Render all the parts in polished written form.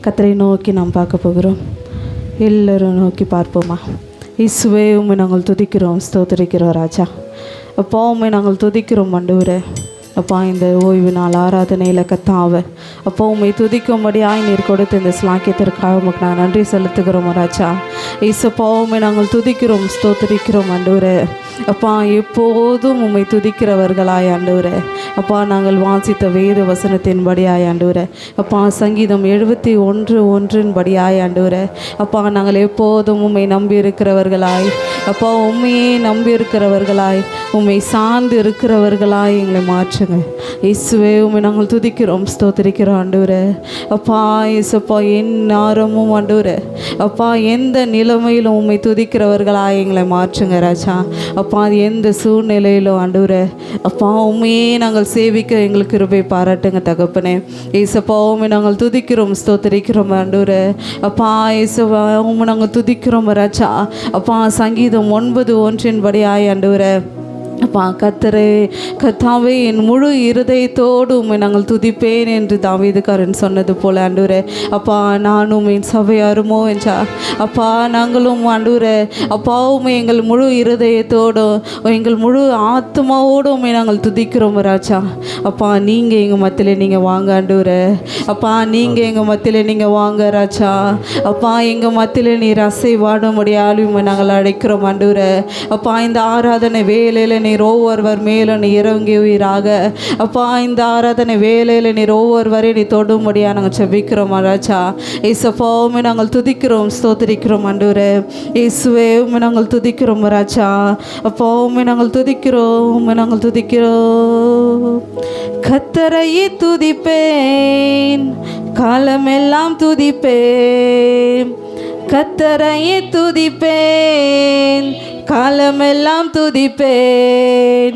கர்த்தரை நோக்கி நாம் பார்க்க போகிறோம். எல்லோரும் நோக்கி பார்ப்போமா? இயேசுவே, உம்மை நாங்கள் துதிக்கிறோம், ஸ்தோத்திரிக்கிறோம் ராஜா. அப்பா, உம்மை நாங்கள் துதிக்கிறோம் ஆண்டவரே. அப்பா, இந்த ஓய்வு நாள் ஆராதனையில் கத்தாவை அப்பா உம்மை துதிக்கும்படியாய் நீர் கொடுத்த இந்த ஸ்லாக்கியத்திற்காக உமக்கு நாங்கள் நன்றி செலுத்துகிறோம் ராஜா. இயேசுப்பா, உம்மை நாங்கள் துதிக்கிறோம், ஸ்தோத்திரிக்கிறோம் ஆண்டவரே. அப்பா, எப்போதும் உம்மை துதிக்கிறவர்களாய் ஆண்டவரே. அப்பா, நாங்கள் வாசித்த வேத வசனத்தின்படியாய் ஆண்டவரே. அப்பா, சங்கீதம் 71:1 படியாய் ஆண்டவரே. அப்பா, நாங்கள் எப்போதும் உம்மை நம்பி இருக்கிறவர்களாய், அப்பா உம்மையே நம்பி இருக்கிறவர்களாய், உம்மை சார்ந்து இருக்கிறவர்களாய் எங்களை மாற்றுங்க இயேசுவே. உம்மை நாங்கள் துதிக்கிறோம், ஸ்தோத்திரிக்கிறோம் ஆண்டவரே. அப்பா இயேசுப்பா, என் நேரமும் ஆண்டவரே அப்பா எந்த நிலைமையிலும் உம்மை துதிக்கிறவர்களாய் எங்களை மாற்றுங்க ராஜா. அப்பா, அது எந்த சூழ்நிலையிலும் ஆண்டவரே அப்பா உண்மையே நாங்கள் சேவிக்க எங்களுக்கு கிருபை பாராட்டுங்க தகப்பனே. இயேசுப்பா, உம்மை நாங்கள் துதிக்கிறோம், ஸ்தோத்திரிக்கிறோம் ஆண்டவரே. அப்பா இயேசுப்பா, உம்மை நாங்கள் துதிக்கிறோம் ராஜா. அப்பா, சங்கீதம் 9:1 படியாய் ஆண்டவரே. அப்பா, கர்த்தாவே என் முழு இருதயத்தோடு உம்மை நாங்கள் துதிப்பேன் என்று தாவீதுக்காரன் சொன்னது போல ஆண்டவரே. அப்பா, நானும் என் சபையாருமோ என்றா அப்பா நாங்களும் ஆண்டவரே அப்பா உம்மை எங்கள் முழு இருதயத்தோடும் எங்கள் முழு ஆத்மாவோடு உம்மை நாங்கள் துதிக்கிறோம் ராஜா. அப்பா, நீங்கள் எங்கள் மத்தியில் நீங்கள் வாங்க ஆண்டவரே. அப்பா, நீங்கள் எங்கள் மத்தியில் நீங்கள் வாங்க ராஜா. அப்பா, எங்கள் மத்தியில் நீர் அசைவாடும்படியால் உம்மை நாங்கள் அழைக்கிறோம் ஆண்டவரே. அப்பா, இந்த ஆராதனை வேலையில் நீர் ஒவ்வொருவர் மேலும் நீ இறங்குவீராக. அப்பா, இந்த ஆராதனை வேலையில் நீர் ஒவ்வொருவரையும் நீ தொடும்படியாக நாங்கள் செபிக்கிறோம் ராஜா. இயேசுப்பா, உம்மை நாங்கள் துதிக்கிறோம், ஸ்தோத்திரிக்கிறோம் ஆண்டவரே. இயேசுவே, உம்மை நாங்கள் துதிக்கிறோம் ராஜா. அப்பா, உம்மை நாங்கள் துதிக்கிறோம், உம்மை நாங்கள் துதிக்கிறோம். கர்த்தரையே துதிப்பேன், காலமெல்லாம் துதிப்பேன். கர்த்தரையே துதிப்பேன், காலமெல்லாம் துதிப்பேன்.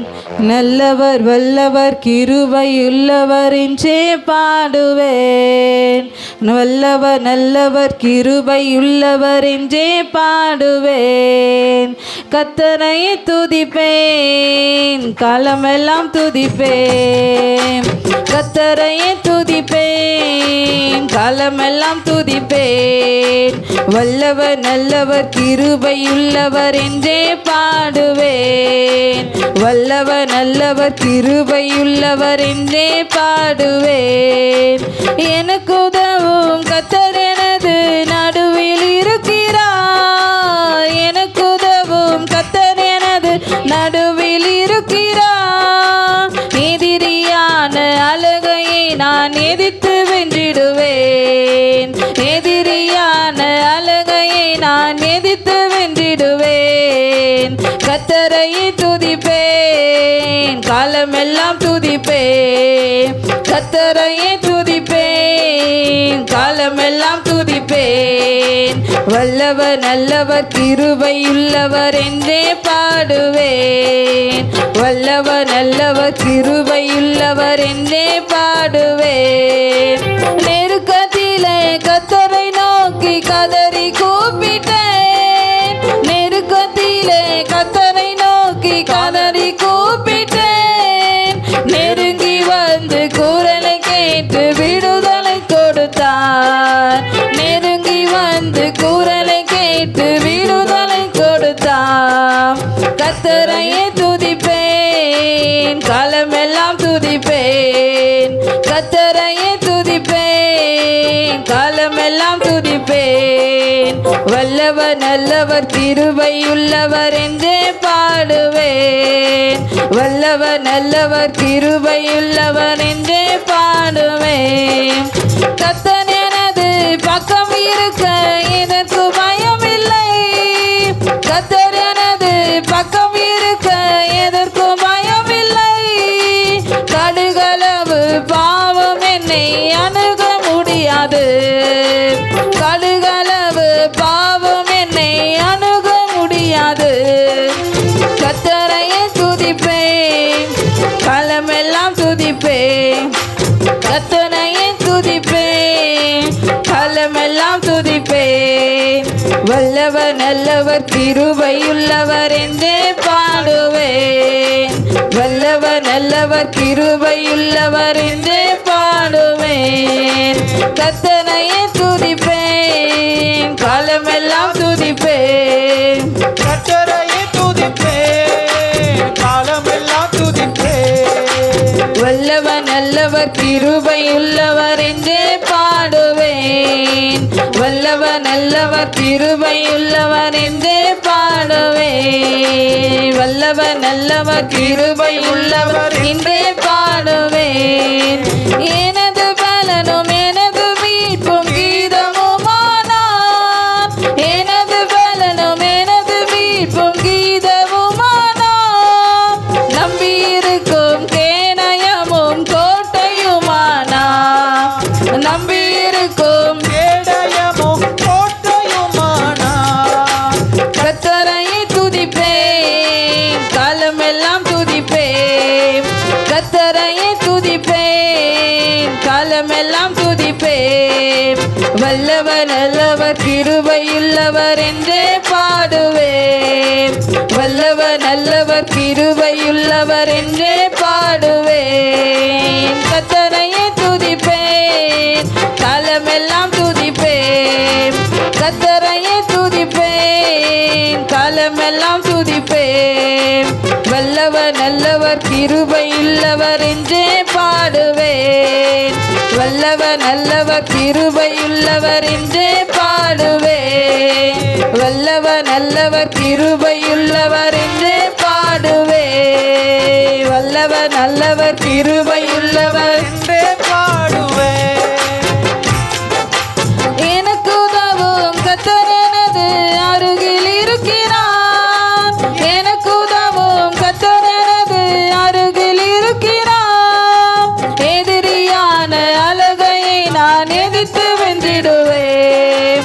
நல்லவர் வல்லவர் கிருபையுள்ளவர் என்றே பாடுவேன். வல்லவர் நல்லவர் கிருபையுள்ளவர் என்றே பாடுவேன். கர்த்தரையே துதிப்பேன், காலமெல்லாம் துதிப்பேன். கர்த்தரையே துதிப்பேன், காலமெல்லாம் துதிப்பேன். வல்லவர் நல்லவர் கிருபையுள்ளவர் என்றே பாடுவேன். வல்லவர் நல்லவர் கிருபையுள்ளவர் என்றே பாடுவேன். எனக்கு உதவும் கர்த்தர் எனது நடுவில் இருக்கிறார். எனக்கு உதவும் கர்த்தர் எனது நடுவில் இருக்கிறார். எதிரியான அழகையை நான் எதிர்த்து வென்றிடுவேன். எதிரியான அழகையை நான் எதிர்த்து வென்றிடுவேன். கர்த்தரையே துதிப்பேன், காலமெல்லாம் துதிப்பேன். கர்த்தரையே துதிப்பேன், காலமெல்லாம் துதிப்பேன். வல்லவர் நல்லவர் கிருபையுள்ளவர் என்றே பாடுவேன். வல்லவர் நல்லவர் கிருபையுள்ளவர் என்றே பாடுவேன். நெருக்கத்திலே கர்த்தரை நோக்கி கதறி கூப்பிட்டேன். நெருக்கத்திலே கர்த்தரை நோக்கி கதறி கூப்பிட்டேன். நெருங்கி வந்து குரலை கேட்டு விடுதலை கொடுத்தார். நெருங்கி வந்து குரலை கேட்டு விடுதலை கொடுத்தார். கர்த்தரையே துதிப்பேன், காலமெல்லாம் துதிப்பேன். கர்த்தரையே துதிப்பேன், காலமெல்லாம் துதிப்பேன். வல்லவர் நல்லவர் கிருபையுள்ளவர் என்றே பாடுவேன். வல்லவர் நல்லவர் கிருபையுள்ளவர் என்றே பாடுவேன். கர்த்தர் எனது பக்கம் இருக்க எனக்கு பயமில்லை. கர்த்தர் எனது பக்கம் இருக்க எதற்கு பயமில்லை. கடுகளவு பாவம் என்னை அணுக முடியாது. கடுகளவு பாவம் என்னை அணுக முடியாது. கர்த்தரையே துதிப்பேன், காலமெல்லாம் துதிப்பேன். கர்த்தரையே துதிப்பேன், காலமெல்லாம் துதிப்பேன். வல்லவர் நல்லவர் கிருபையுள்ளவர் என்றே பாடுவேன். வல்லவர் நல்லவர் கிருபையுள்ளவர் என்றே பாடுவேன். கர்த்தரையே துதி நல்லவர் கிருபையுள்ளவர் என்றே பாடுவேன். வல்லவர் நல்லவர் கிருபையுள்ளவர் என்றே பாடுவேன். வல்லவர் நல்லவர் கிருபையுள்ளவர் என்றே பாடுவேன். எனது பலனும் எனது மீட்பும் கீதமுமானார். எனது பலனும் எனது மீட்பும் கீதமுமானார். நம்பியிருக்கும் கேடயமும் கோட்டையுமானார். நம்பியிருக்கும் கேடயமும் கோட்டையுமானார். கர்த்தரையே துதிப்பேன், காலமெல்லாம் துதிப்பேன். கர்த்தரையே துதிப்பேன், காலமெல்லாம் துதிப்பேன். வல்லவர் நல்லவர் கிருபையுள்ளவர் என்றே பாடுவேன். வல்லவர் நல்லவர் கிருபையுள்ளவர் என்றே பாடுவேன். கர்த்தரையே துதிப்பேன், காலமெல்லாம் துதிப்பேன். கர்த்தரையே துதிப்பேன், காலமெல்லாம் துதிப்பேன். வல்லவர் நல்லவர் கிருபையுள்ளவர் என்றே பாடுவேன். வல்லவர் நல்லவர் கிருபையுள்ளவர் என்றே பாடுவேன். வல்லவர் நல்லவர் கிருபையுள்ளவர் என்றே பாடுவேன். வல்லவர் நல்லவர் கிருபையுள்ளவர் என்றே பாடுவேன். எனக்கு உதவும் கர்த்தர் எனது அருகில் இருக்கிறார். எனக்கு உதவும் கர்த்தர் எனது அருகில் இருக்கிறார். எதிரியான அலகையை நான் எதிர்த்து வென்றிடுவேன்.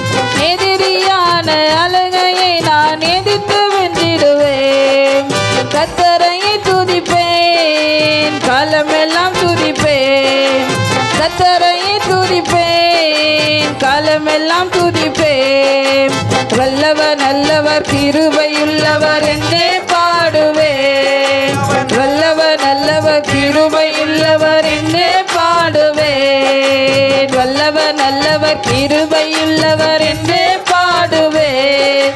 எதிரியான அலகையை நான் எதிர்த்து வென்றிடுவேன். கர்த்தரையே துதிப்பேன், காலமெல்லாம் துதிப்பேன். கர்த்தரையே துதிப்பேன், காலமெல்லாம் துதிப்பேன். வல்லவர் நல்லவர் கிருபையுள்ளவர் என்றே பாடுவேன். வல்லவர் நல்லவர் கிருபையுள்ளவர் என்றே பாடுவேன். வல்லவர் நல்லவர் கிருபையுள்ளவர் என்றே பாடுவேன்.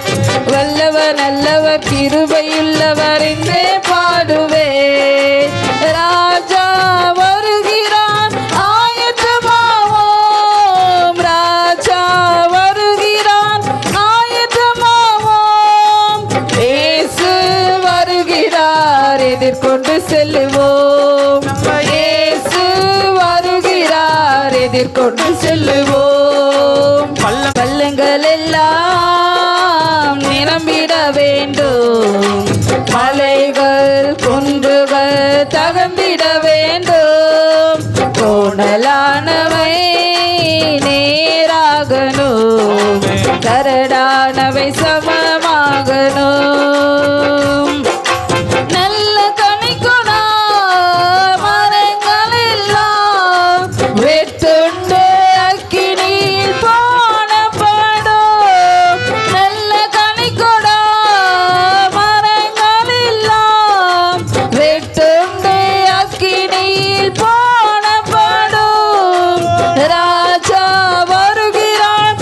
வல்லவர் நல்லவர் கிருபையுள்ளவர் என்றே பாடுவேன். ராஜா வருகிறார், ஆயத்தமாவோம். ராஜா வருகிறார், ஆயத்தமாவோம். இயேசு வருகிறார், எதிர்கொண்டு செல்லுவோம். இயேசு வருகிறார், எதிர்கொண்டு செல்லுவோம். பள்ளங்கள் எல்லாம் நிரம்பிட வேண்டும். மலைகள் குன்றுகள் தகர்ந்திட வேண்டும். கோணலானவை நேராகணும், கரடானவை சமமாகணும். நல்ல கனிக்குணா மரங்கள் எல்லாம் வெட்டுண்டு அக்கினியில் போடப்படும். நல்ல கனிக்குணா மரங்கள் எல்லாம் வெட்டுண்டு அக்கினியில் போடப்படும். ராஜா வருகிறார்,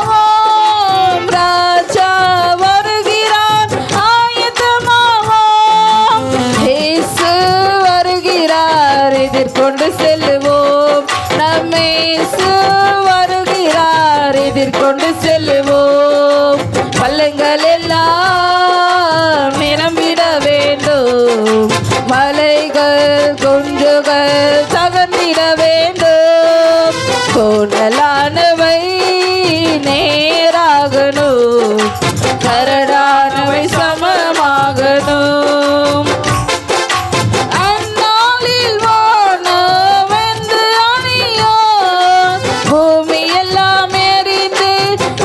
ஆயத்தமாவோம். ராஜா வருகிறார், ஆயத்தமாவோம். இயேசு வருகிறார், எதிர்கொண்டு செல்லுவோம். நம்ம இயேசு வருகிறார், எதிர்கொண்டு செல்லுவோம். பள்ளங்கள் எல்லாம் நிரம்பிட வேண்டும். மலைகள் குன்றுகள் தகர்ந்திட வேண்டும். கோணலானவை நேராகணும், கரடானவை சமமாகணும். அந்நாளில் வானம் வெந்து அணியும், பூமி எல்லாம் எரிந்து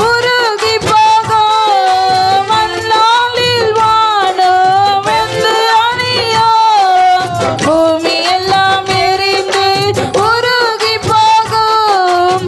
உருகி போகும். அந்நாளில் வானம் வெந்து அணியும், பூமி எல்லாம் எரிந்து உருகி போகும்.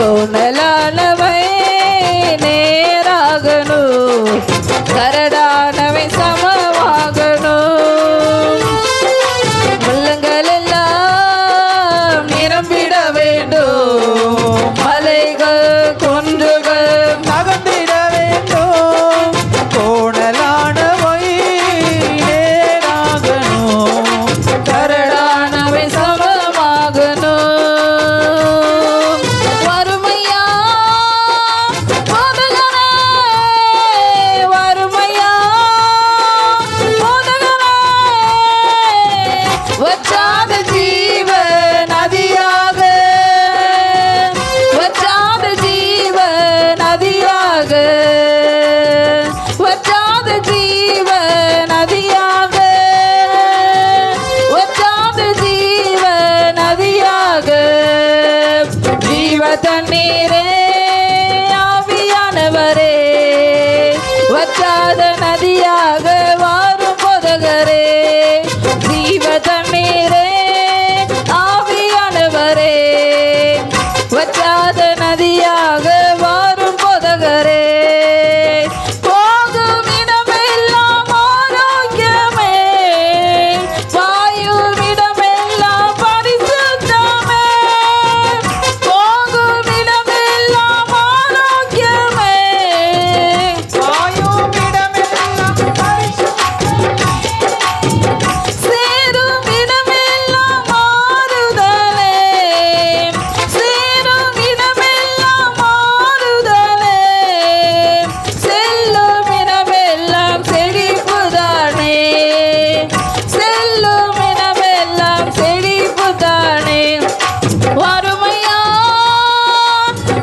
கோணலானவை நேராகணும், கரடானவை சமமாகணும். வெள்ளங்கள் எல்லாம் நிரம்பிட வேண்டும், மலைகள் குன்றுகள் நகர்ந்திட வேண்டும். கோணலானவை நேராகணும், கரடானவை சமமாகணும். வறுமையா போதகரே, வறுமையா போதகரே, வற்றாத ஜீவ நதியாக, வற்றாத ஜீவ நதியாக, வற்றாத ஜீவ நதியாக, வற்றாத ஜீவ நதியாக, ஜீவ தண்ணீரே ஆவியானவரே, வற்றாத நதியாக வாரும் போதகரே. ஜீவ தண்ணீரே ஆவியானவரே, வற்றாத நதியாக வாரும் போதகரே. போகும் இடமெல்லாம் ஆரோக்கியமே, வாயும் இடமெல்லாம் பரிசுத்தமே. போகும் இடமெல்லாம் ஆரோக்கியமே, வாயும் இடமெல்லாம் சேரும் இடமெல்லாம் மாறுதலே, சேரும் இடமெல்லாம் மாறுதலே, செல்லும் இடமெல்லாம் செழிப்புதானே, செல்லும் இடமெல்லாம் செழிப்புதானே. வறுமையா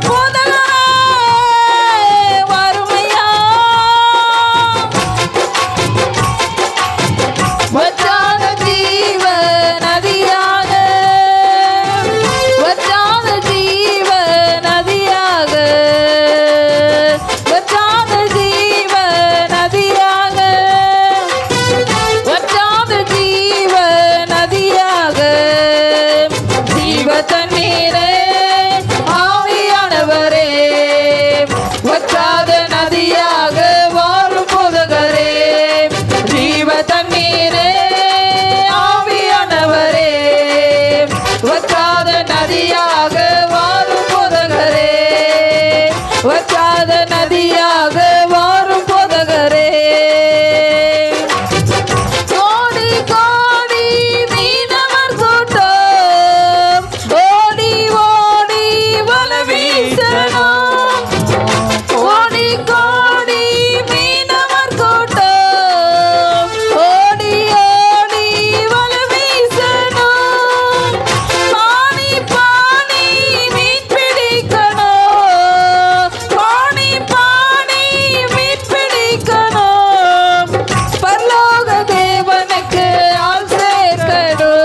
போதகரே, வறுமையா வற்றாத ஜீவ நதியாக, வற்றாத ஜீவ நதியாக, வற்றாத ஜீவ நதியாக, வற்றாத ஜீவ நதியாக, ஜீவ தண்ணீரே ஆவியானவரே, வற்றாத நதியாக வாரும் போதகரே. ஜீவ தண்ணீரே ஆவியானவரே, வற்றாத நதியாக வாரும் போதகரே, வற்றாத நதியாக வாரும் போதகரே. கோடி கோடி மீனவர் கூட்டம் ஓடி ஓடி வலை வீசணும், கோடி கோடி மீனவர் கூட்டம் ஓடி ஓடி வலை வீசணும். பாணி பாணி மீன் பிடிக்கணும், பாணி பாணி மீன் பிடிக்கணும். பரலோக தேவனுக்கு ஆள் சேர்க்கணும்.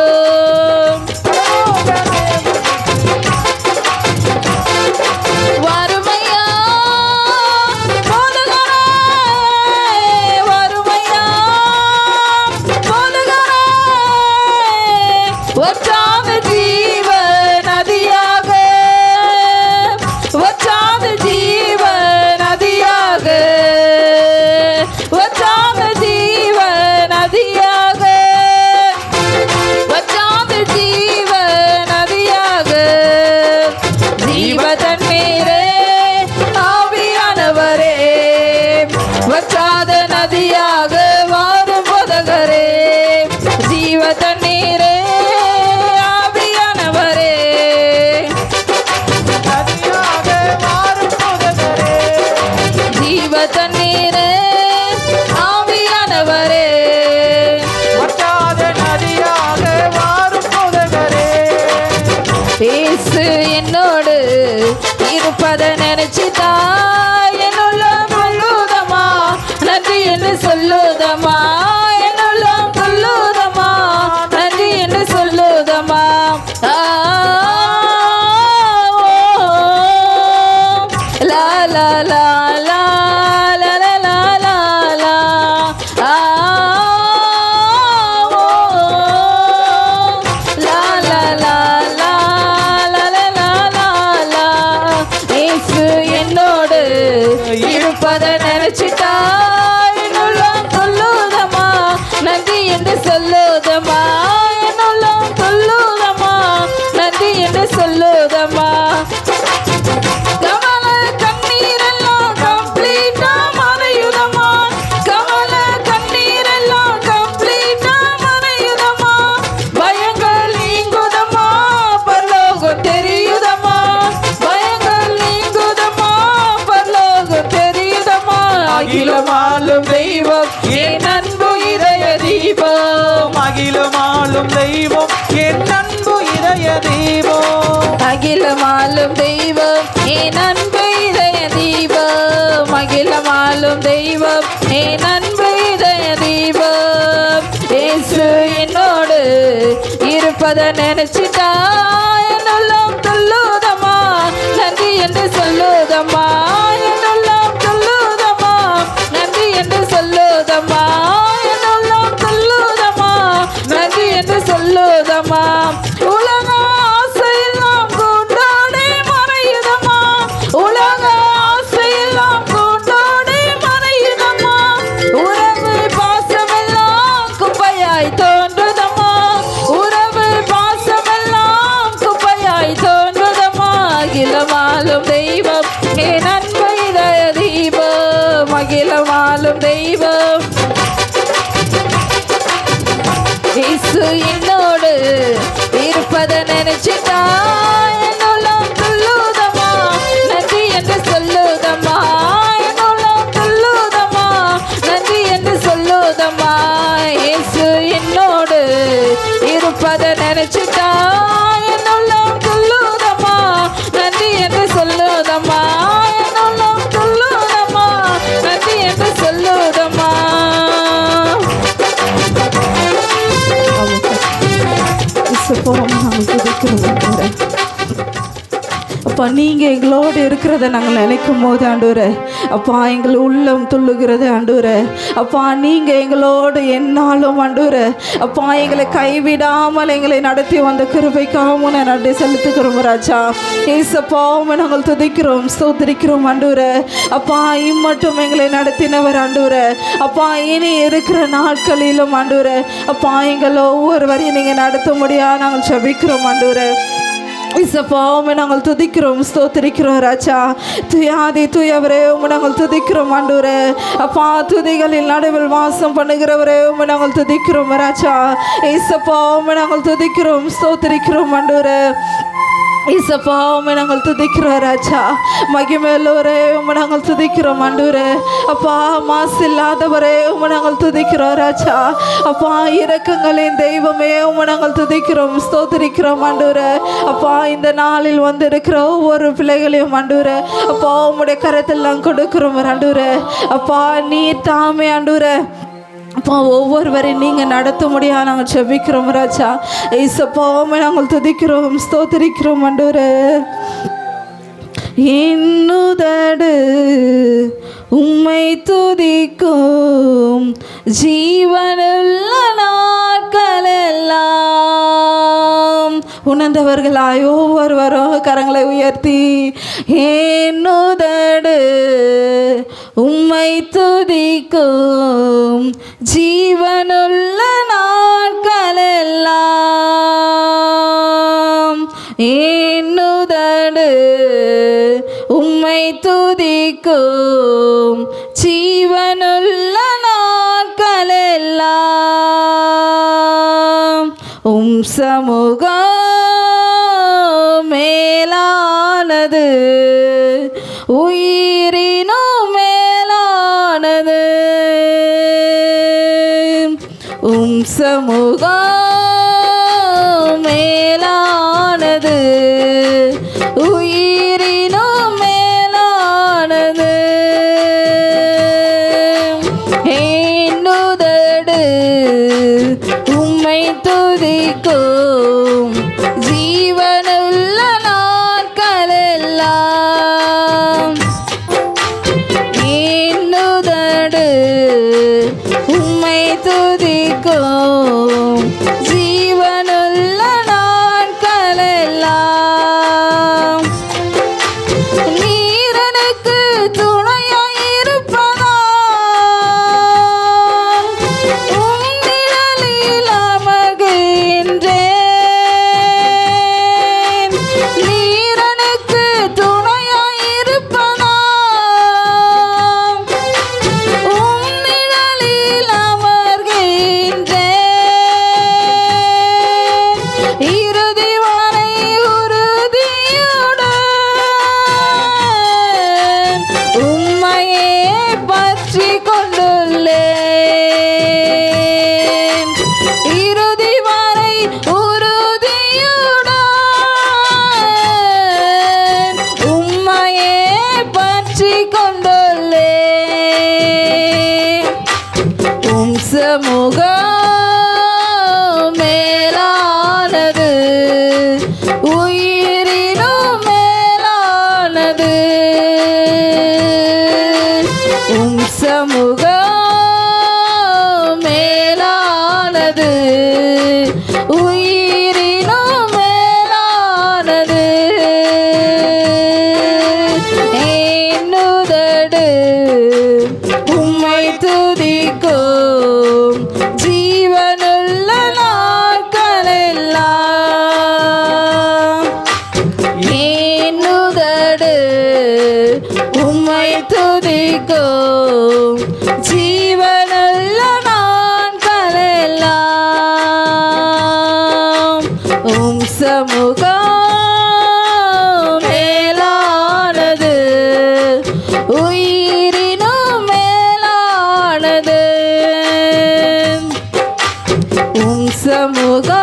வறுமையா போதகரே, வறுமையா போதகரே, வற்றாத ஜீவ நதியாக, வற்றாத ஜீவ நதியாக, வற்றாத ஜீவ நதியாக, வற்றாத ஜீவ நதியாக, ஜீவ தண்ணீரே ஆவியானவரே, வற்றாத நதியாக வாரும் போதகரே. ஜீவ தண்ணீரே ஆவியானவரே, நதியாக மாறும் போதகரே. ஜீவ தண்ணீரே ஆவியானவரே, வற்றாத நதியாக மாறும் போதகரே. இயேசு என்னோடு இருப்பதை நினைச்சுதா என்னுள்ளம் கொள்ளுதமா, நன்றி என்று சொல்லுதமா, என்னுள்ளம் கொள்ளுதமா, நன்றி என்று சொல்லுதமா. லா லா லா லா லா லா லா லா லா. லா லா லா லா லா லா லா லா லா. இருப்பதை நினைச்சிட்டா என்னுள்ளம் துள்ளுதம்மா, நன்றி என்று சொல்லுதம்மா, என்னுள்ளம் துள்ளுதம்மா, நன்றி என்று சொல்லுதம்மா. கவல கண்ணீரெல்லாம் கம்ப்ளீட்டா மறையுதம்மா, கவல கண்ணீரெல்லாம் கம்ப்ளீட்டா மறையுதம்மா, பயங்கள் நீங்குதம்மா, பரலோகம் தெரியுதம்மா, பயங்கள் நீங்குதம்மா, பரலோகம் தெரியுதம்மா. அகிலமாலும் தெய்வம் என் அன்பு இதய தீபம், அகிலமாலும் தெய்வம் என் அன்பு இதய தீபம், அகிலமாலும் தெய்வம் என் அன்பு இதய தீபம், அகிலமாலும் தெய்வம் என் அன்பு இதய தீபம். இயேசு என்னோடு இருப்பதை நினைச்சிட்டா என்னுள்ளம் துள்ளுதம்மா, நன்றி என்று சொல்லுதம்மா, என்னுள்ளம் துள்ளுதம்மா, நன்றி என்று சொல்லுதம்மா, என்னுள்ளம் துள்ளுதம்மா, நன்றி என்று சொல்லுதம்மா. உலக ஆசையெல்லாம் கூண்டோடே மறையுதம்மா, உலக ஆசையெல்லாம் கூண்டோடே மறையுதம்மா, உறவு பாசமெல்லாம் குப்பையாய் தோன்றுதம்மா, உறவு பாசமெல்லாம் குப்பையாய் தோன்றுதம்மா. அகிலமாலும் தெய்வம் என் அன்பு இதய தீபம், அகிலமாலும் தெய்வம் இயேசு என்னோடு இருப்பதை நினைச்சிட்டா என்னுள்ளம் துள்ளுதம்மா, நன்றி என்று சொல்லுதம்மா, என்னுள்ளம் துள்ளுதம்மா, நன்றி என்று சொல்லுதம்மா. இயேசு என்னோடு இருப்பதை நினைச்சிட்டா என்னுள்ளம் துள்ளுதம்மா, நன்றி என்று சொல்லுதம்மா, என்னுள்ளம் துள்ளுதம்மா, நன்றி என்று சொல்லுதம்மா. நாங்கள் துதிக்கிறோம். அப்பா நீங்கள் எங்களோடு இருக்கிறத நாங்கள் நினைக்கும் போது ஆண்டவரே, அப்பா எங்கள் உள்ளம் துள்ளுகிறது ஆண்டவரே, அப்பா நீங்கள் எங்களோடு என்னாலும் ஆண்டவரே, அப்பா எங்களை கைவிடாமல் எங்களை நடத்தி வந்த கிருபைக்காகவும் நன்றி செலுத்துக்கிறோம் ராஜா. ஏசப்பாவும் நாங்கள் துதிக்கிறோம் ஸ்தோத்திரிக்கிறோம் ஆண்டவரே. அப்பா இம்மட்டும் எங்களை நடத்தினவர் ஆண்டவரே, அப்பா இனி இருக்கிற நாட்களிலும் ஆண்டவரே, அப்பா எங்கள் ஒவ்வொருவரையும் நீங்கள் நடத்த முடியாது நாங்கள் ஜெபிக்கிறோம் ஆண்டவரே. இசப்பாவுமே நாங்கள் துதிக்கிறோம் ஸ்தோத்திரிக்கிறோம் ராஜா. துயாதி துயவரே உம்மை நாங்கள் துதிக்கிறோம் ஆண்டவரே. அப்பா துதிகளில் நடுவில் வாசம் பண்ணுகிறவரே உம்மை நாங்கள் துதிக்கிறோம் ராஜா. இசப்பாவுமே நாங்கள் துதிக்கிறோம் ஸ்தோத்திரிக்கிறோம் ஆண்டவரே. இசப்பா உம்மை நாங்கள் துதிக்கிறோம் ராஜா. மகிமேலோரே உம்மை நாங்கள் துதிக்கிறோம் ஆண்டவரே. அப்பா மாசு இல்லாதவரே உம்மை நாங்கள் துதிக்கிறோம் ராஜா. அப்பா இரக்கங்களின் தெய்வமே உம்மை நாங்கள் துதிக்கிறோம் ஸ்தோத்திரிக்கிறோம் ஆண்டவரே. அப்பா இந்த நாளில் வந்து இருக்கிற ஒவ்வொரு பிள்ளைகளையும் ஆண்டவரே, அப்பா உம்முடைய கரத்தில் நாங்கள் கொடுக்கிறோம் ஆண்டவரே. அப்பா நீ தாமே ஆண்டவரே, அப்பா ஒவ்வொருவரையும் நீங்கள் நடத்த முடியாது நாங்கள் ஜெபிக்கிறோம் ராஜா. ஏசப்பாவுமே நாங்கள் துதிக்கிறோம் ஸ்தோத்திரிக்கிறோம் ஆண்டவரே. என்னுதடு உம்மை துதிக்கும் ஜீவனுள்ள நாட்களெல்லாம். உணர்ந்தவர்களாய் ஒவ்வொருவரும் கரங்களை உயர்த்தி என்னுதடு உம்மை துதிக்கும் ஜீவனுள்ள நாட்களெல்லாம். என்னுதடு உம்மை துதிக்கும் ஜீவனுள்ள நாட்களெல்லாம். சமூகம் மேலானது, உயிரினும் மேலானது. சமூகம் மேலானது, உயிரினும் மேலானது. என்னுதடு உம்மை துதிக்கும் ஜீவனுள்ள நாட்களெல்லாம். என்னுதடு உம்மை துதிக்கும் துதிக்கும் ஜீவனுள்ள நாட்களெல்லாம் உம் சமூகம் மேலானது, உயிரினும் மேலானது. உம் சமூகம்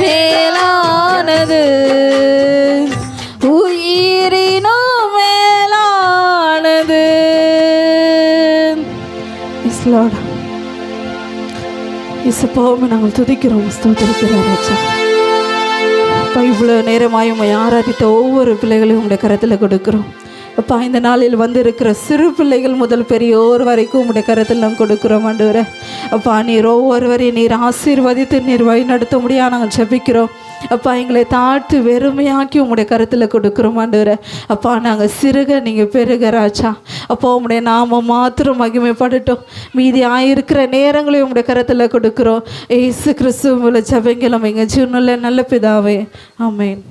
மேலானது, உயிரினும் மேலானது. எஸ் லார்ட், இசப்பாவை நாங்கள் துதிக்கிறோம், ஸ்தோத்திரிக்கிறோம் ராஜா. அப்பா, இவ்வளோ நேரமாய் உம்மை ஆராதித்த ஒவ்வொரு பிள்ளைகளையும் உங்களுடைய கரத்தில் கொடுக்குறோம். அப்பா, இந்த நாளில் வந்திருக்கிற சிறு பிள்ளைகள் முதல் பெரியோர் வரைக்கும் உங்களுடைய கரத்தில் நாங்கள் கொடுக்குறோம் ஆண்டவரே. அப்பா, நீர் ஒவ்வொருவரையும் நீர் ஆசீர்வதித்து நீர் வழி நடத்த முடியாது நாங்கள் ஜெபிக்கிறோம். அப்பா, எங்களை தாழ்த்து வெறுமையாக்கி உங்களுடைய கருத்தில் கொடுக்குறோம் ஆண்டவரே. அப்பா, நாங்கள் சிறுக நீங்கள் பெருக ராஜா. அப்பா, உங்களுடைய நாமம் மாத்திரம் மகிமைப்படட்டும். மீதி ஆயிருக்கிற நேரங்களையும் உங்களுடைய கருத்தில் கொடுக்குறோம். ஏசு கிறிஸ்துவின் ஜெபங்களும் எங்கள் ஜீவனில் நல்ல பிதாவே, ஆமென்.